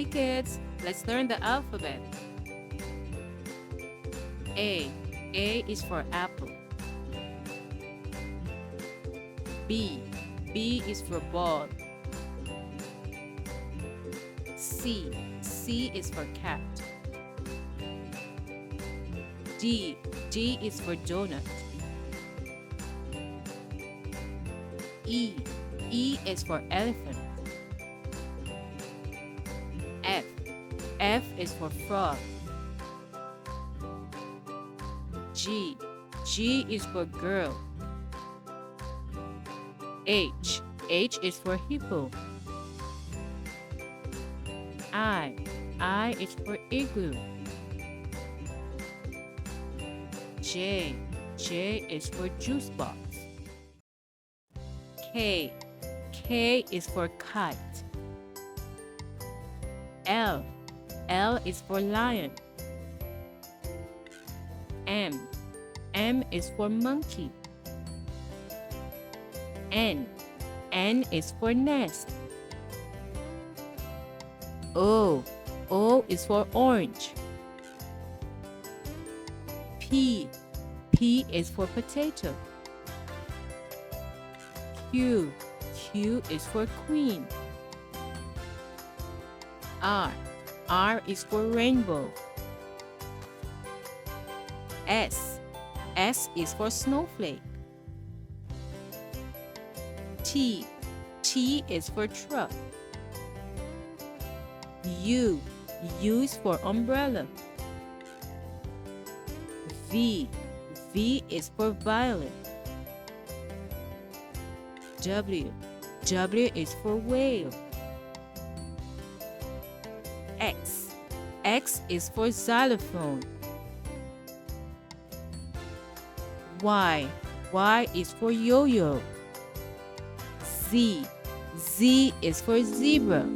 Okay, kids, let's learn the alphabet. A. A is for apple. B. B is for ball. C. C is for cat. D. D is for donut. E. E is for elephant. F. F is for frog. G. G is for girl. H. H is for hippo. I. I is for igloo. J. J is for juice box. K. K is for kite. L. L is for lion. M. M is for monkey. N. N is for nest. O. O is for orange. P. P is for potato. Q. Q is for queen. R. R is for rainbow. S. S is for snowflake. T. T is for truck. U. U is for umbrella. V. V is for violet. W. W is for whale. X. X is for xylophone. Y. Y is for yo-yo. Z. Z is for zebra.